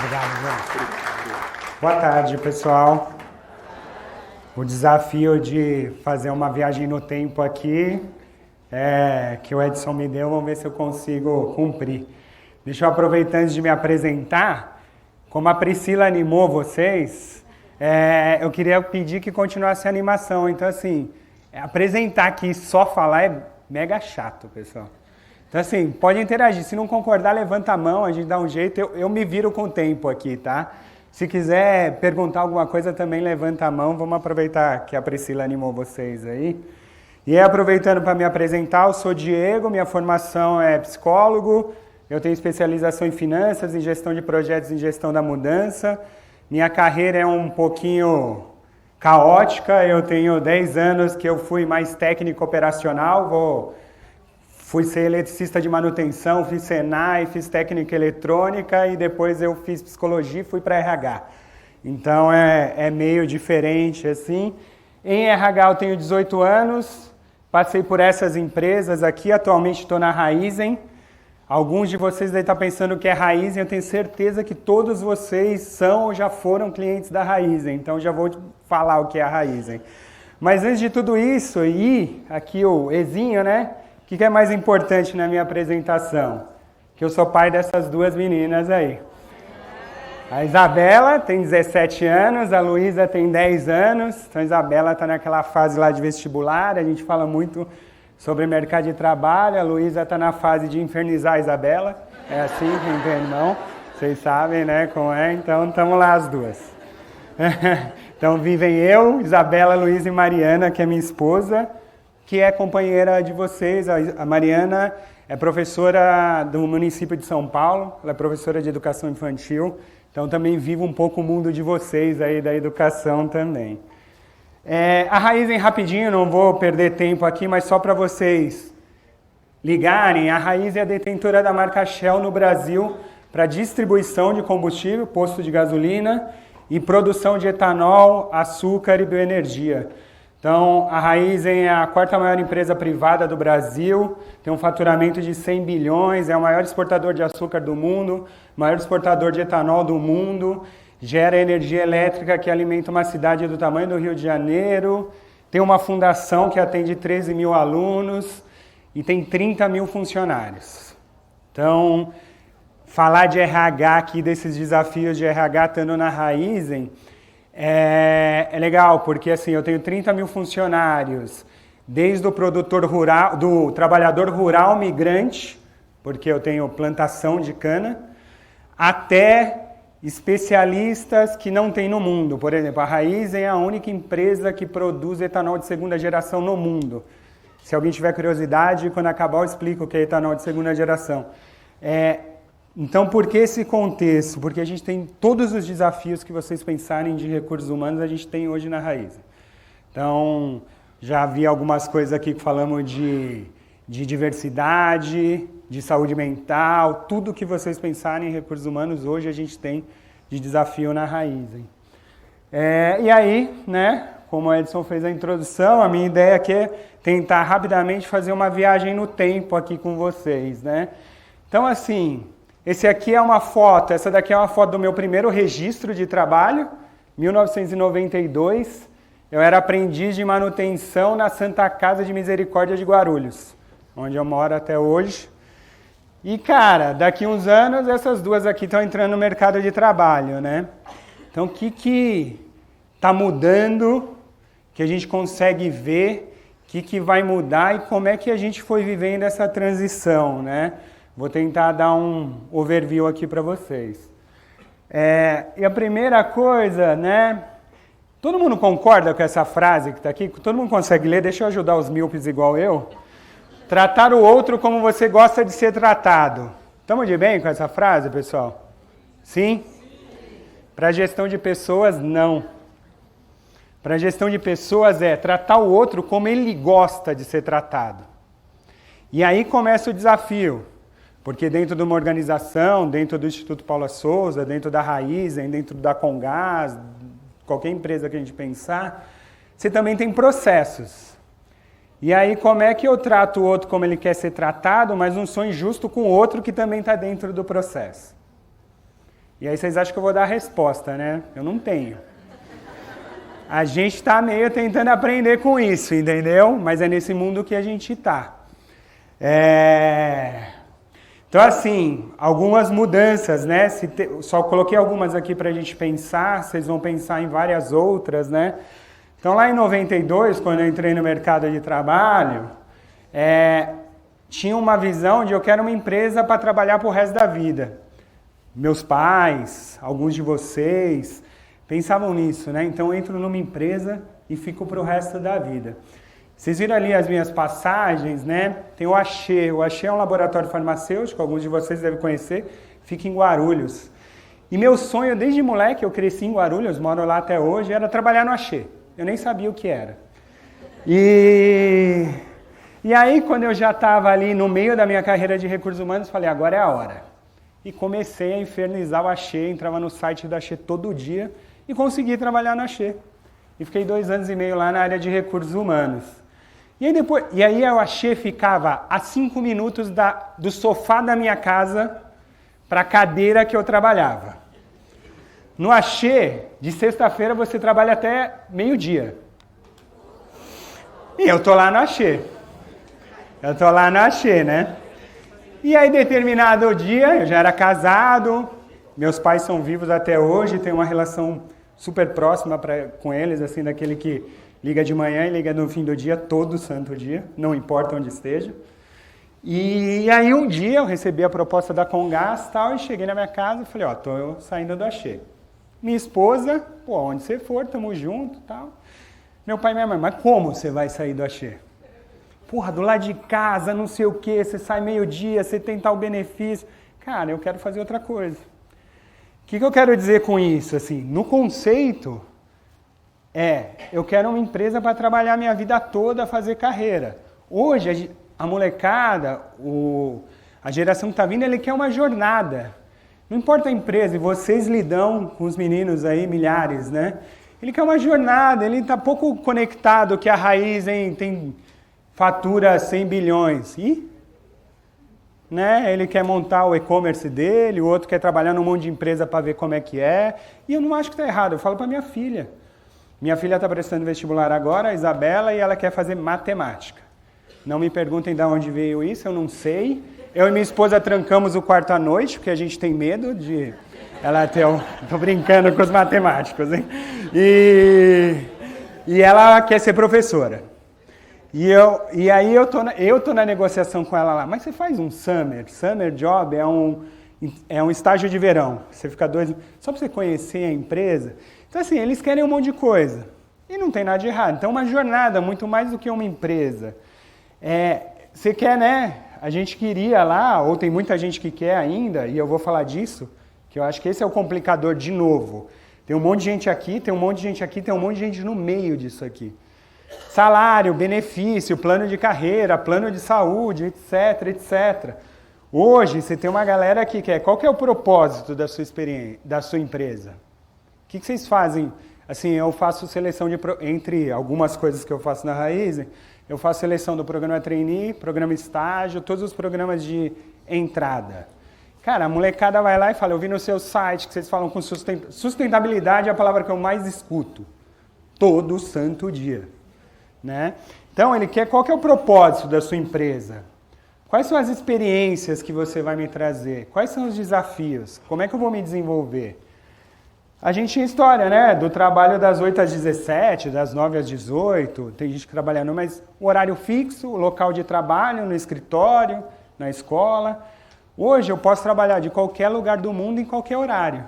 Obrigado, João. Boa tarde, pessoal. O desafio de fazer uma viagem no tempo aqui, que o Edson me deu, vamos ver se eu consigo cumprir. Deixa eu aproveitar antes de me apresentar, como a Priscila animou vocês, eu queria pedir que continuasse a animação. Então, assim, apresentar aqui e só falar é mega chato, pessoal. Então, assim, pode interagir. Se não concordar, levanta a mão, a gente dá um jeito. Eu me viro com o tempo aqui, tá? Se quiser perguntar alguma coisa, também levanta a mão. Vamos aproveitar que a Priscila animou vocês aí. E aí, aproveitando para me apresentar, eu sou Diego, minha formação é psicólogo. Eu tenho especialização em finanças, em gestão de projetos, em gestão da mudança. Minha carreira é um pouquinho caótica. Eu tenho 10 anos que eu fui mais técnico operacional. Fui ser eletricista de manutenção, fiz Senai, fiz técnica eletrônica e depois eu fiz psicologia e fui para RH. Então é meio diferente assim. Em RH eu tenho 18 anos, passei por essas empresas aqui, atualmente estou na Raizen. Alguns de vocês devem estar pensando que é Raizen, eu tenho certeza que todos vocês são ou já foram clientes da Raizen, então já vou falar o que é a Raizen. Mas antes de tudo isso, e aqui o Ezinho, né? O que é mais importante na minha apresentação? Que eu sou pai dessas duas meninas aí. A Isabela tem 17 anos, a Luísa tem 10 anos. Então a Isabela está naquela fase lá de vestibular, a gente fala muito sobre mercado de trabalho. A Luísa está na fase de infernizar a Isabela. É assim que entende, não? Vocês sabem, né, como é? Então estamos lá as duas. Então vivem eu, Isabela, Luísa e Mariana, que é minha esposa, que é companheira de vocês. A Mariana é professora do município de São Paulo, ela é professora de educação infantil, então também vivo um pouco o mundo de vocês aí da educação também. A Raizen, rapidinho, não vou perder tempo aqui, mas só para vocês ligarem, a Raizen é a detentora da marca Shell no Brasil para distribuição de combustível, posto de gasolina e produção de etanol, açúcar e bioenergia. Então, a Raizen é a quarta maior empresa privada do Brasil, tem um faturamento de 100 bilhões, é o maior exportador de açúcar do mundo, maior exportador de etanol do mundo, gera energia elétrica que alimenta uma cidade do tamanho do Rio de Janeiro, tem uma fundação que atende 13 mil alunos e tem 30 mil funcionários. Então, falar de RH aqui, desses desafios de RH estando na Raizen, é legal, porque assim, eu tenho 30 mil funcionários, desde o produtor rural, do trabalhador rural migrante, porque eu tenho plantação de cana, até especialistas que não tem no mundo. Por exemplo, a Raizen é a única empresa que produz etanol de segunda geração no mundo. Se alguém tiver curiosidade, quando acabar eu explico o que é etanol de segunda geração. Então, por que esse contexto? Porque a gente tem todos os desafios que vocês pensarem de recursos humanos, a gente tem hoje na Raizen. Então, já vi algumas coisas aqui que falamos de diversidade, de saúde mental, tudo que vocês pensarem em recursos humanos, hoje a gente tem de desafio na Raizen. E aí, né, como o Edson fez a introdução, a minha ideia aqui é tentar rapidamente fazer uma viagem no tempo aqui com vocês, né? Então, assim, esse aqui é uma foto, essa daqui é uma foto do meu primeiro registro de trabalho, 1992. Eu era aprendiz de manutenção na Santa Casa de Misericórdia de Guarulhos, onde eu moro até hoje. E, cara, daqui uns anos, essas duas aqui estão entrando no mercado de trabalho, né? Então, o que está mudando, que a gente consegue ver, o que vai mudar e como é que a gente foi vivendo essa transição, né? Vou tentar dar um overview aqui para vocês. E a primeira coisa, né? Todo mundo concorda com essa frase que está aqui? Todo mundo consegue ler? Deixa eu ajudar os míopes igual eu. Tratar o outro como você gosta de ser tratado. Estamos de bem com essa frase, pessoal? Sim? Para gestão de pessoas, não. Para gestão de pessoas é tratar o outro como ele gosta de ser tratado. E aí começa o desafio. Porque dentro de uma organização, dentro do Instituto Paula Souza, dentro da Raizen, dentro da Comgás, qualquer empresa que a gente pensar, você também tem processos. E aí como é que eu trato o outro como ele quer ser tratado, mas não sou injusto com o outro que também está dentro do processo? E aí vocês acham que eu vou dar a resposta, né? Eu não tenho. A gente está meio tentando aprender com isso, entendeu? Mas é nesse mundo que a gente está. Então, assim, algumas mudanças, né? Só coloquei algumas aqui para a gente pensar, vocês vão pensar em várias outras, né? Então, lá em 92, quando eu entrei no mercado de trabalho, tinha uma visão de eu quero uma empresa para trabalhar pro resto da vida. Meus pais, alguns de vocês, pensavam nisso, né? Então, eu entro numa empresa e fico pro resto da vida. Vocês viram ali as minhas passagens, né? Tem o Axê. O Axê é um laboratório farmacêutico, alguns de vocês devem conhecer, fica em Guarulhos. E meu sonho, desde moleque, eu cresci em Guarulhos, moro lá até hoje, era trabalhar no Axê. Eu nem sabia o que era. E aí, quando eu já estava ali no meio da minha carreira de recursos humanos, falei, agora é a hora. E comecei a infernizar o Axê, entrava no site da Axê todo dia e consegui trabalhar no Axê. E fiquei 2 anos e meio lá na área de recursos humanos. E aí o Axê ficava a 5 minutos do sofá da minha casa para a cadeira que eu trabalhava. No Axê, de sexta-feira, você trabalha até meio-dia. E eu tô lá no Axê. Né? E aí, determinado dia, eu já era casado, meus pais são vivos até hoje, tenho uma relação super próxima com eles, assim, daquele que liga de manhã e liga no fim do dia, todo santo dia, não importa onde esteja. E aí um dia eu recebi a proposta da Comgás tal, e cheguei na minha casa e falei, tô saindo do Axê. Minha esposa, onde você for, tamo junto tal. Meu pai e minha mãe, mas como você vai sair do Axê? Porra, do lado de casa, não sei o quê, você sai meio-dia, você tem tal benefício. Cara, eu quero fazer outra coisa. O que eu quero dizer com isso? Assim, no conceito, eu quero uma empresa para trabalhar minha vida toda, fazer carreira. Hoje, a molecada, a geração que está vindo, ele quer uma jornada. Não importa a empresa, e vocês lidam com os meninos aí, milhares, né? Ele quer uma jornada, ele está pouco conectado que a Raizen tem fatura 100 bilhões. Né? Ele quer montar o e-commerce dele, o outro quer trabalhar num monte de empresa para ver como é que é. E eu não acho que está errado, eu falo para minha filha. Minha filha está prestando vestibular agora, a Isabela, e ela quer fazer matemática. Não me perguntem de onde veio isso, eu não sei. Eu e minha esposa trancamos o quarto à noite, porque a gente tem medo de ela ter... Estou brincando com os matemáticos, hein? E ela quer ser professora. E aí eu tô na negociação com ela lá, mas você faz um summer job é um estágio de verão, você fica 2, só para você conhecer a empresa. Então assim, eles querem um monte de coisa, e não tem nada de errado. Então uma jornada, muito mais do que uma empresa. Você quer, né, a gente queria lá, ou tem muita gente que quer ainda, e eu vou falar disso, que eu acho que esse é o complicador de novo. Tem um monte de gente aqui, tem um monte de gente aqui, tem um monte de gente no meio disso aqui. Salário, benefício, plano de carreira, plano de saúde, etc, etc. Hoje, você tem uma galera que quer... Qual que é o propósito da sua experiência, da sua empresa? O que vocês fazem? Assim, eu faço seleção entre algumas coisas que eu faço na Raizen, eu faço seleção do programa trainee, programa estágio, todos os programas de entrada. Cara, a molecada vai lá e fala, eu vi no seu site que vocês falam com sustentabilidade, é a palavra que eu mais escuto. Todo santo dia. Né? Então, ele quer qual que é o propósito da sua empresa? Quais são as experiências que você vai me trazer? Quais são os desafios? Como é que eu vou me desenvolver? A gente tinha história, né? Do trabalho das 8 às 17, das 9 às 18, tem gente que trabalha mas o horário fixo, o local de trabalho, no escritório, na escola. Hoje eu posso trabalhar de qualquer lugar do mundo em qualquer horário.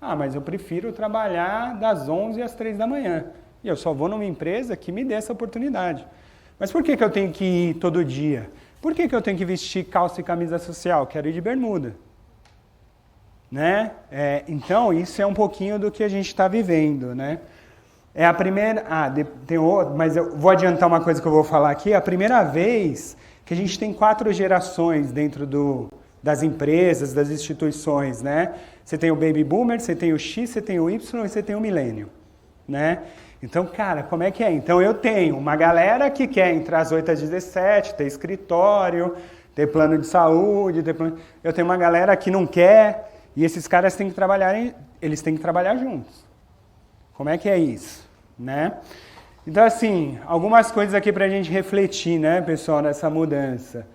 Mas eu prefiro trabalhar das 11 às 3 da manhã. E eu só vou numa empresa que me dê essa oportunidade. Mas por que eu tenho que ir todo dia? Por que eu tenho que vestir calça e camisa social? Quero ir de bermuda. Né? Então, isso é um pouquinho do que a gente está vivendo. Né? É a primeira... tem outro, mas eu vou adiantar uma coisa que eu vou falar aqui. É a primeira vez que a gente tem 4 gerações dentro das empresas, das instituições. Né? Você tem o Baby Boomer, você tem o X, você tem o Y e você tem o Millennium. Né? Então, cara, como é que é? Então, eu tenho uma galera que quer entrar às 8 às 17, ter escritório, ter plano de saúde, eu tenho uma galera que não quer, E esses caras têm que eles têm que trabalhar juntos. Como é que é isso? Né? Então, assim, algumas coisas aqui para a gente refletir, né, pessoal, nessa mudança.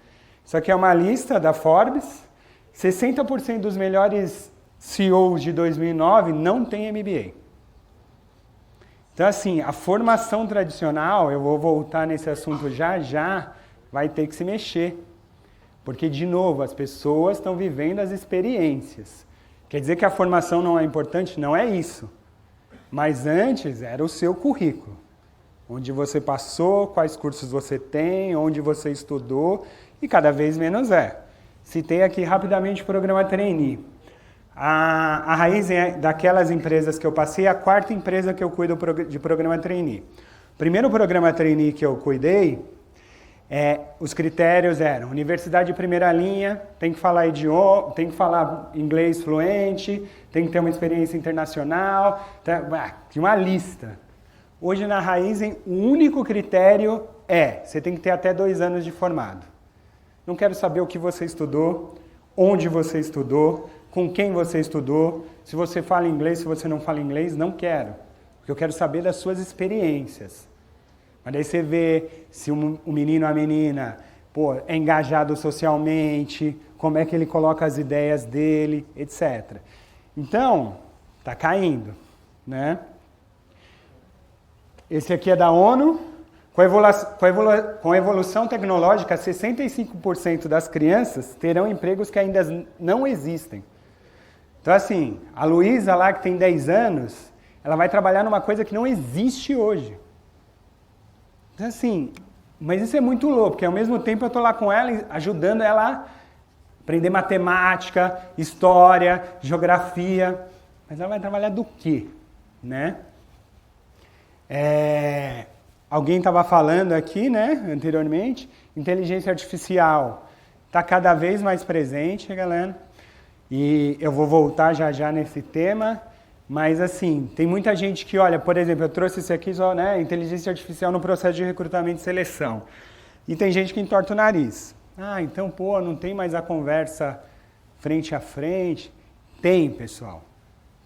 Isso aqui é uma lista da Forbes. 60% dos melhores CEOs de 2009 não têm MBA. Então, assim, a formação tradicional, eu vou voltar nesse assunto já, vai ter que se mexer. Porque, de novo, as pessoas estão vivendo as experiências. Quer dizer que a formação não é importante? Não é isso. Mas antes era o seu currículo. Onde você passou, quais cursos você tem, onde você estudou, e cada vez menos é. Citei aqui rapidamente o programa Trainee. A Raiz é daquelas empresas que eu passei, a quarta empresa que eu cuido de programa Trainee. O primeiro programa Trainee que eu cuidei, os critérios eram universidade de primeira linha, tem que falar idioma, tem que falar inglês fluente, tem que ter uma experiência internacional, tinha uma lista. Hoje na Raizen, o único critério você tem que ter até 2 anos de formado. Não quero saber o que você estudou, onde você estudou, com quem você estudou, se você fala inglês, se você não fala inglês, não quero. Porque eu quero saber das suas experiências. Mas daí você vê se o menino ou a menina é engajado socialmente, como é que ele coloca as ideias dele, etc. Então, está caindo, né? Esse aqui é da ONU. Com a evolução tecnológica, 65% das crianças terão empregos que ainda não existem. Então, assim, a Luísa lá, que tem 10 anos, ela vai trabalhar numa coisa que não existe hoje. Então, assim, mas isso é muito louco, porque ao mesmo tempo eu estou lá com ela, ajudando ela a aprender matemática, história, geografia. Mas ela vai trabalhar do quê? Né? Alguém estava falando aqui, né, anteriormente, inteligência artificial está cada vez mais presente, galera. E eu vou voltar já nesse tema, mas assim, tem muita gente que, olha, por exemplo, eu trouxe esse aqui só, né, inteligência artificial no processo de recrutamento e seleção. E tem gente que entorta o nariz. Então, não tem mais a conversa frente a frente. Tem, pessoal,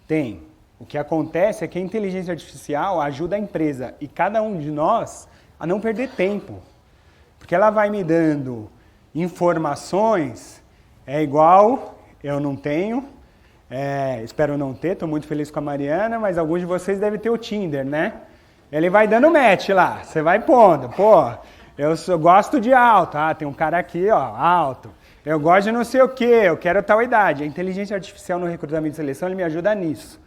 tem. O que acontece é que a inteligência artificial ajuda a empresa e cada um de nós a não perder tempo. Porque ela vai me dando informações, igual eu não tenho, espero não ter, estou muito feliz com a Mariana, mas alguns de vocês devem ter o Tinder, né? Ele vai dando match lá, você vai pondo, eu gosto de alto, tem um cara aqui, alto. Eu gosto de não sei o quê, eu quero tal idade. A inteligência artificial no recrutamento e seleção, ele me ajuda nisso.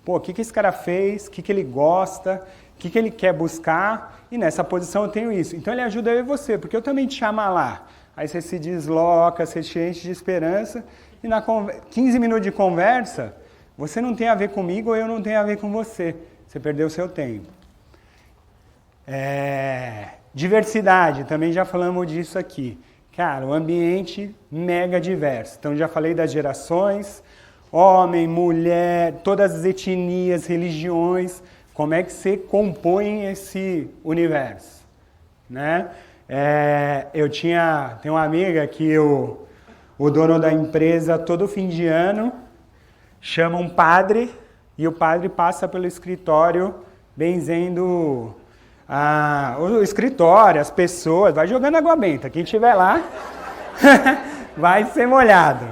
O que esse cara fez, o que ele gosta, o que ele quer buscar, e nessa posição eu tenho isso. Então ele ajuda eu e você, porque eu também te chamo lá. Aí você se desloca, você te enche de esperança, e na 15 minutos de conversa, você não tem a ver comigo ou eu não tenho a ver com você. Você perdeu o seu tempo. Diversidade, também já falamos disso aqui. Cara, o ambiente mega diverso. Então já falei das gerações, homem, mulher, todas as etnias, religiões, como é que você compõe esse universo, né? Tem uma amiga que o dono da empresa, todo fim de ano, chama um padre e o padre passa pelo escritório benzendo o escritório, as pessoas, vai jogando água benta, quem estiver lá vai ser molhado.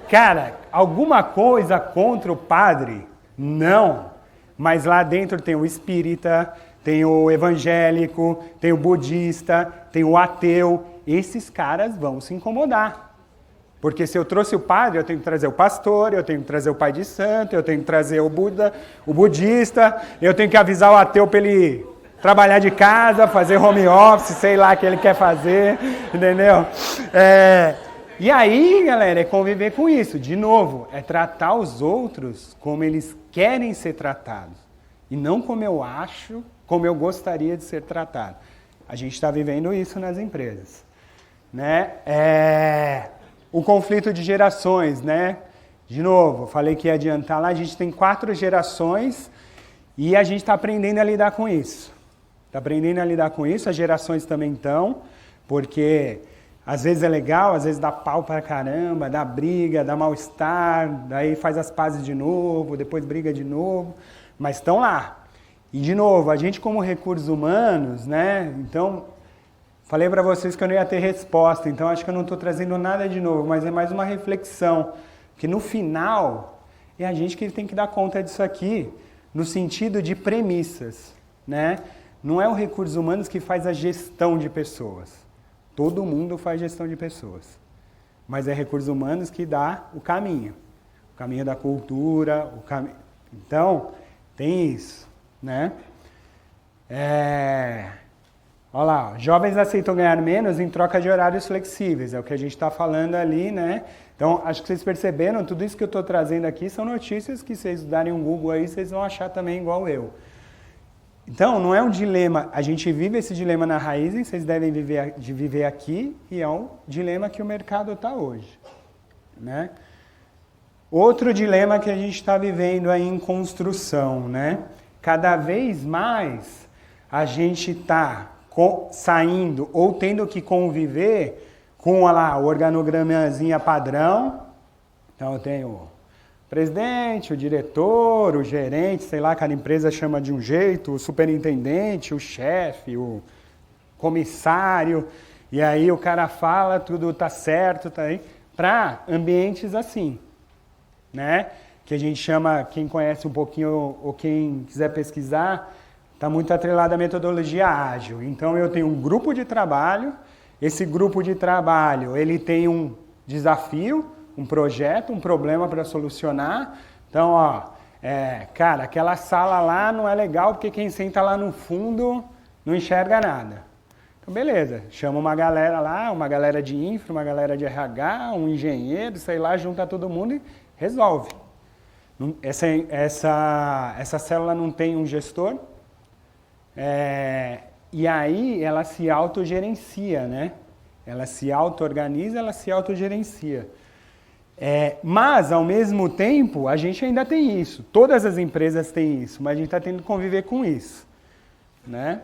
Cara, alguma coisa contra o padre? Não. Mas lá dentro tem o espírita, tem o evangélico, tem o budista, tem o ateu. Esses caras vão se incomodar. Porque se eu trouxe o padre, eu tenho que trazer o pastor, eu tenho que trazer o pai de santo, eu tenho que trazer o budista, eu tenho que avisar o ateu para ele trabalhar de casa, fazer home office, sei lá o que ele quer fazer, entendeu? E aí, galera, é conviver com isso. De novo, é tratar os outros como eles querem ser tratados. E não como eu acho, como eu gostaria de ser tratado. A gente está vivendo isso nas empresas. Né? O conflito de gerações, né? De novo, falei que ia adiantar lá, a gente tem 4 gerações e a gente está aprendendo a lidar com isso. Está aprendendo a lidar com isso, as gerações também estão, porque Às vezes é legal, às vezes dá pau pra caramba, dá briga, dá mal-estar, daí faz as pazes de novo, depois briga de novo, mas estão lá. E de novo, a gente como recursos humanos, né? Então, falei para vocês que eu não ia ter resposta, então acho que eu não estou trazendo nada de novo, mas é mais uma reflexão, que no final é a gente que tem que dar conta disso aqui, no sentido de premissas, né? Não é o recursos humanos que faz a gestão de pessoas. Todo mundo faz gestão de pessoas. Mas é recursos humanos que dá o caminho da cultura, o caminho. Então, tem isso, né? Olha lá, jovens aceitam ganhar menos em troca de horários flexíveis, é o que a gente está falando ali, né? Então, acho que vocês perceberam, tudo isso que eu estou trazendo aqui são notícias que vocês darem um Google aí, vocês vão achar também igual eu. Então, não é um dilema, a gente vive esse dilema na Raizen, vocês devem viver aqui, e é um dilema que o mercado está hoje, né? Outro dilema que a gente está vivendo aí em construção, né? Cada vez mais a gente está saindo ou tendo que conviver com lá, o organogramazinha padrão. Então eu tenho o presidente, o diretor, o gerente, sei lá, cada empresa chama de um jeito, o superintendente, o chefe, o comissário, e aí o cara fala, tudo tá certo, tá aí, para ambientes assim, né? Que a gente chama, quem conhece um pouquinho ou quem quiser pesquisar, está muito atrelado à metodologia ágil. Então eu tenho um grupo de trabalho, esse grupo de trabalho ele tem um desafio, um projeto, um problema para solucionar. Então, ó, cara, aquela sala lá não é legal porque quem senta lá no fundo não enxerga nada. Então, beleza, chama uma galera lá, uma galera de infra, uma galera de RH, um engenheiro, sei lá, junta todo mundo e resolve. Essa célula não tem um gestor, e aí ela se autogerencia, né? Ela se auto-organiza, ela se autogerencia. Mas, ao mesmo tempo, a gente ainda tem isso. Todas as empresas têm isso, mas a gente está tendo que conviver com isso, né?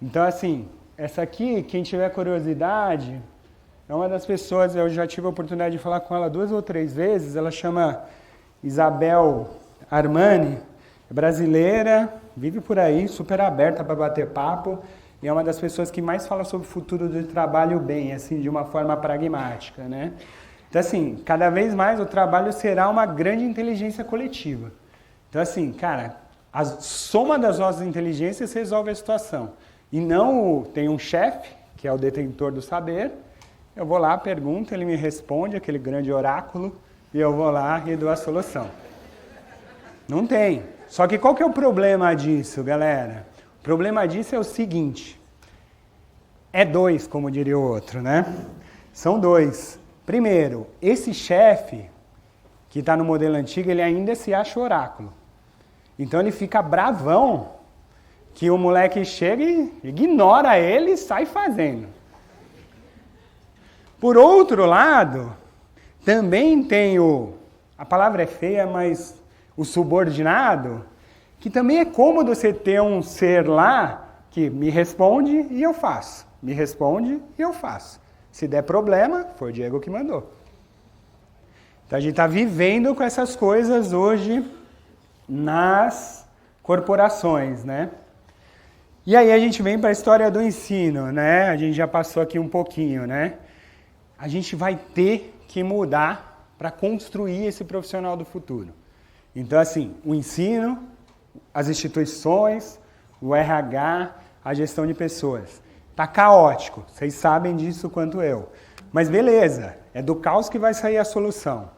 Então, assim, essa aqui, quem tiver curiosidade, é uma das pessoas, eu já tive a oportunidade de falar com ela 2 ou 3 vezes, ela chama Isabel Armani, é brasileira, vive por aí, super aberta para bater papo, e é uma das pessoas que mais fala sobre o futuro do trabalho bem, assim, de uma forma pragmática, né? Então, assim, cada vez mais o trabalho será uma grande inteligência coletiva. Então, assim, cara, a soma das nossas inteligências resolve a situação. E não tem um chefe, que é o detentor do saber, eu vou lá, pergunto, ele me responde, aquele grande oráculo, e eu vou lá e dou a solução. Não tem. Só que qual que é o problema disso, galera? O problema disso é o seguinte, é 2, como diria o outro, né? São 2. Primeiro, esse chefe, que está no modelo antigo, ele ainda se acha oráculo. Então ele fica bravão, que o moleque chega e ignora ele e sai fazendo. Por outro lado, também tem a palavra é feia, mas o subordinado, que também é cômodo você ter um ser lá que me responde e eu faço. Me responde e eu faço. Se der problema, foi o Diego que mandou. Então a gente está vivendo com essas coisas hoje nas corporações, né? E aí a gente vem para a história do ensino, né? A gente já passou aqui um pouquinho, né? A gente vai ter que mudar para construir esse profissional do futuro. Então, assim, o ensino, as instituições, o RH, a gestão de pessoas. Tá caótico, vocês sabem disso quanto eu. Mas beleza, é do caos que vai sair a solução.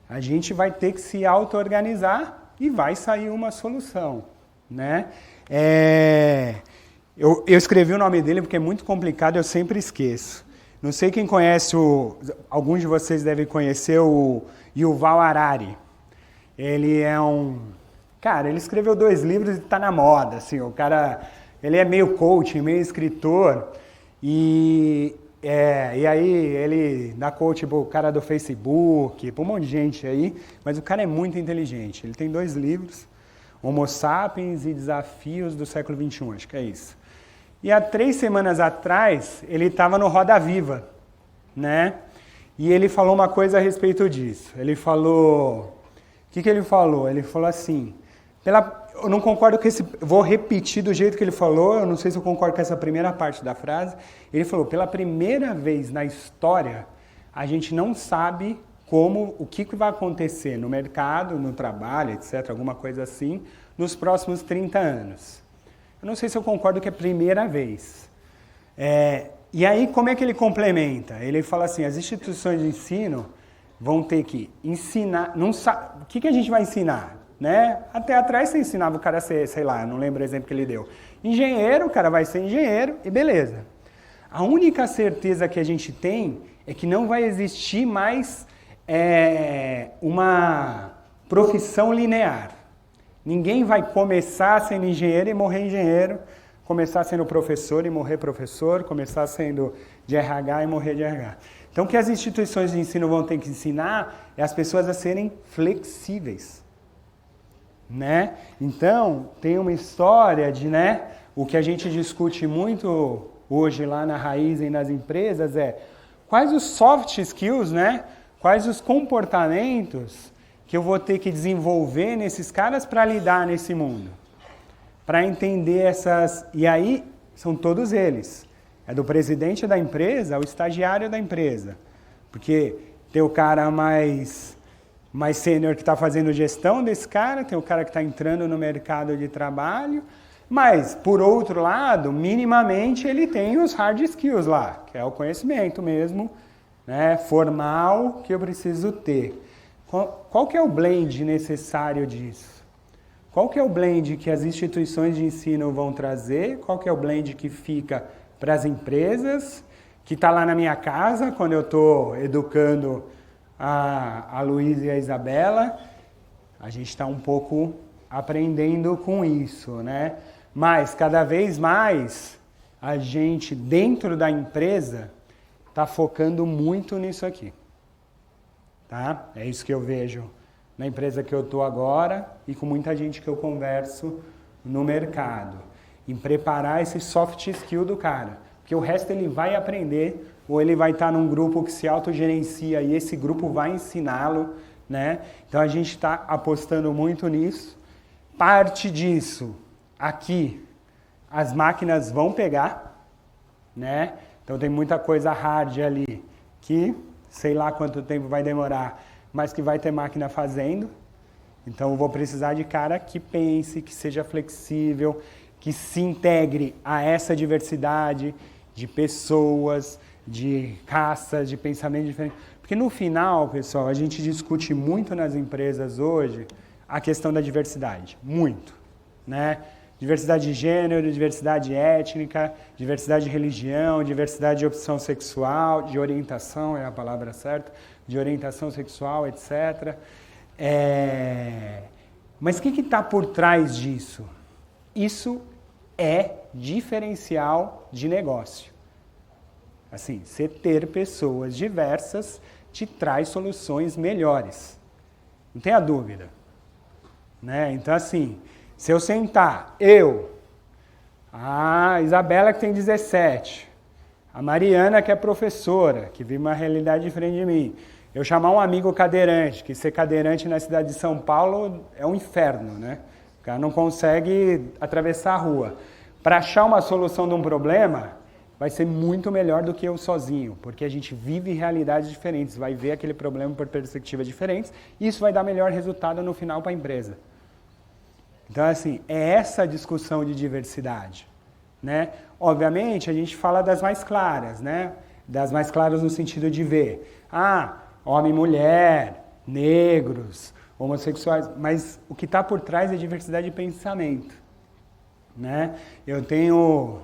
A gente vai ter que se auto-organizar e vai sair uma solução, né? Eu escrevi o nome dele porque é muito complicado, eu sempre esqueço. Não sei quem conhece, alguns de vocês devem conhecer o Yuval Harari. Ele é cara, ele escreveu 2 livros e está na moda, assim, o cara, ele é meio coach, meio escritor, e aí ele dá coach pro cara do Facebook, para um monte de gente aí, mas o cara é muito inteligente. Ele tem 2 livros, Homo Sapiens e Desafios do Século XXI, acho que é isso. E há 3 semanas atrás, ele estava no Roda Viva, né? E ele falou uma coisa a respeito disso. Ele falou... O que ele falou? Ele falou assim... Eu não concordo com esse... Vou repetir do jeito que ele falou, eu não sei se eu concordo com essa primeira parte da frase. Ele falou, pela primeira vez na história, a gente não sabe o que vai acontecer no mercado, no trabalho, etc., alguma coisa assim, nos próximos 30 anos. Eu não sei se eu concordo que é a primeira vez. E aí, como é que ele complementa? Ele fala assim, as instituições de ensino vão ter que ensinar... O que a gente vai ensinar? Né? Até atrás você ensinava o cara a ser, sei lá, não lembro o exemplo que ele deu. Engenheiro, o cara vai ser engenheiro e beleza. A única certeza que a gente tem é que não vai existir mais uma profissão linear. Ninguém vai começar sendo engenheiro e morrer engenheiro, começar sendo professor e morrer professor, começar sendo de RH e morrer de RH. Então o que as instituições de ensino vão ter que ensinar é as pessoas a serem flexíveis. Né? Então, tem uma história de, né, o que a gente discute muito hoje lá na Raiz e nas empresas quais os soft skills, né? Quais os comportamentos que eu vou ter que desenvolver nesses caras para lidar nesse mundo. Para entender essas... E aí, são todos eles. É do presidente da empresa ao estagiário da empresa. Porque tem o cara mais sênior que está fazendo gestão desse cara, tem o cara que está entrando no mercado de trabalho, mas, por outro lado, minimamente ele tem os hard skills lá, que é o conhecimento mesmo, né, formal, que eu preciso ter. Qual que é o blend necessário disso? Qual que é o blend que as instituições de ensino vão trazer? Qual que é o blend que fica para as empresas, que está lá na minha casa, quando eu estou educando a Luísa e a Isabela? A gente está um pouco aprendendo com isso, né? Mas cada vez mais a gente dentro da empresa está focando muito nisso aqui, tá? É isso que eu vejo na empresa que eu estou agora e com muita gente que eu converso no mercado, em preparar esse soft skill do cara, porque o resto ele vai aprender, ou ele vai estar num grupo que se autogerencia e esse grupo vai ensiná-lo, né? Então a gente está apostando muito nisso. Parte disso, aqui, as máquinas vão pegar, né? Então tem muita coisa hard ali que sei lá quanto tempo vai demorar, mas que vai ter máquina fazendo. Então eu vou precisar de cara que pense, que seja flexível, que se integre a essa diversidade de pessoas, de raças, de pensamento diferente. Porque no final, pessoal, a gente discute muito nas empresas hoje a questão da diversidade, muito, né? Diversidade de gênero, diversidade étnica, diversidade de religião, diversidade de opção sexual, de orientação, é a palavra certa, de orientação sexual, etc. Mas o que está por trás disso? Isso é diferencial de negócio. Assim, você ter pessoas diversas te traz soluções melhores. Não tenha dúvida. Né? Então, assim, se eu sentar, a Isabela que tem 17, a Mariana que é professora, que vive uma realidade diferente de mim, eu chamar um amigo cadeirante, que ser cadeirante na cidade de São Paulo é um inferno, né? O cara não consegue atravessar a rua. Para achar uma solução de um problema, vai ser muito melhor do que eu sozinho, porque a gente vive realidades diferentes, vai ver aquele problema por perspectivas diferentes, e isso vai dar melhor resultado no final para a empresa. Então, assim, é essa discussão de diversidade, né? Obviamente, a gente fala das mais claras, né? Das mais claras no sentido de ver, homem e mulher, negros, homossexuais, mas o que está por trás é diversidade de pensamento, né? Eu tenho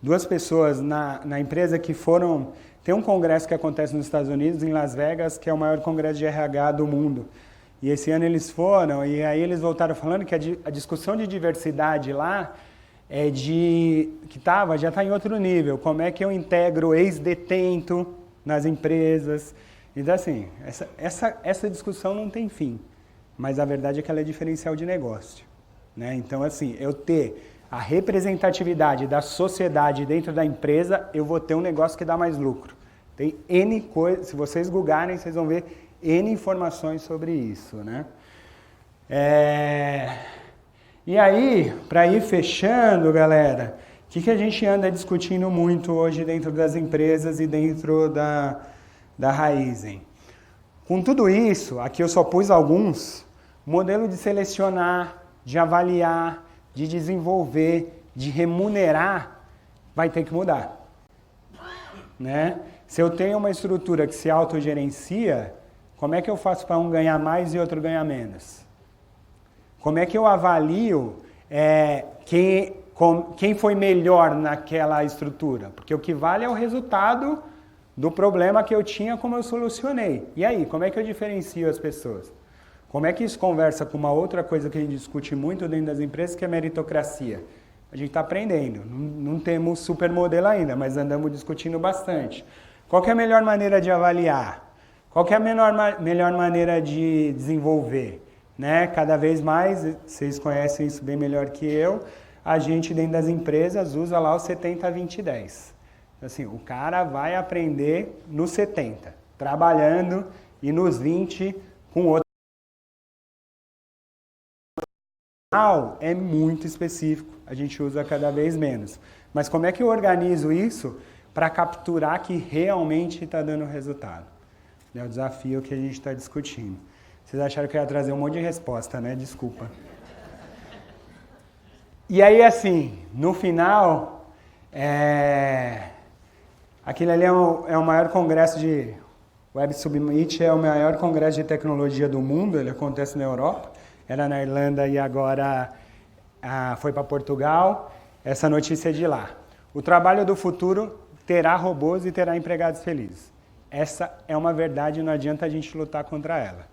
2 pessoas na empresa que foram... Tem um congresso que acontece nos Estados Unidos, em Las Vegas, que é o maior congresso de RH do mundo. E esse ano eles foram, e aí eles voltaram falando que a discussão de diversidade lá já está em outro nível. Como é que eu integro ex-detento nas empresas? Então, assim, essa discussão não tem fim. Mas a verdade é que ela é diferencial de negócio, né? Então, assim, eu ter a representatividade da sociedade dentro da empresa, eu vou ter um negócio que dá mais lucro. Tem N coisas, se vocês googarem, vocês vão ver N informações sobre isso, né? E aí, para ir fechando, galera, o que a gente anda discutindo muito hoje dentro das empresas e dentro da Raizen? Com tudo isso, aqui eu só pus alguns, modelo de selecionar, de avaliar, de desenvolver, de remunerar, vai ter que mudar, né? Se eu tenho uma estrutura que se autogerencia, como é que eu faço para um ganhar mais e outro ganhar menos? Como é que eu avalio quem foi melhor naquela estrutura? Porque o que vale é o resultado do problema que eu tinha, como eu solucionei. E aí, como é que eu diferencio as pessoas? Como é que isso conversa com uma outra coisa que a gente discute muito dentro das empresas, que é meritocracia? A gente está aprendendo, não temos supermodelo ainda, mas andamos discutindo bastante. Qual que é a melhor maneira de avaliar? Qual que é a melhor maneira de desenvolver? Né? Cada vez mais, vocês conhecem isso bem melhor que eu, a gente dentro das empresas usa lá o 70-20-10. Assim, o cara vai aprender nos 70, trabalhando, e nos 20 com outro. É muito específico, a gente usa cada vez menos. Mas como é que eu organizo isso para capturar que realmente está dando resultado? É o desafio que a gente está discutindo. Vocês acharam que eu ia trazer um monte de resposta, né? Desculpa. E aí, assim, no final, aquele ali é o maior congresso de... Web Summit é o maior congresso de tecnologia do mundo, ele acontece na Europa, era na Irlanda e agora foi para Portugal. Essa notícia é de lá. O trabalho do futuro terá robôs e terá empregados felizes. Essa é uma verdade, não adianta a gente lutar contra ela.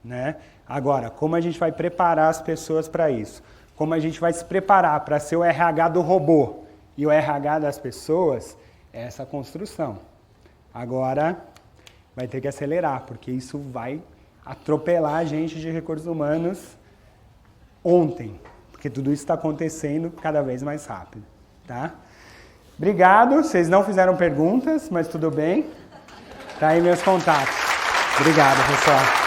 Né? Agora, como a gente vai preparar as pessoas para isso? Como a gente vai se preparar para ser o RH do robô e o RH das pessoas? É essa construção. Agora, vai ter que acelerar, porque isso vai atropelar a gente de recursos humanos ontem, porque tudo isso está acontecendo cada vez mais rápido. Tá? Obrigado, vocês não fizeram perguntas, mas tudo bem. Tá aí meus contatos. Obrigado, pessoal.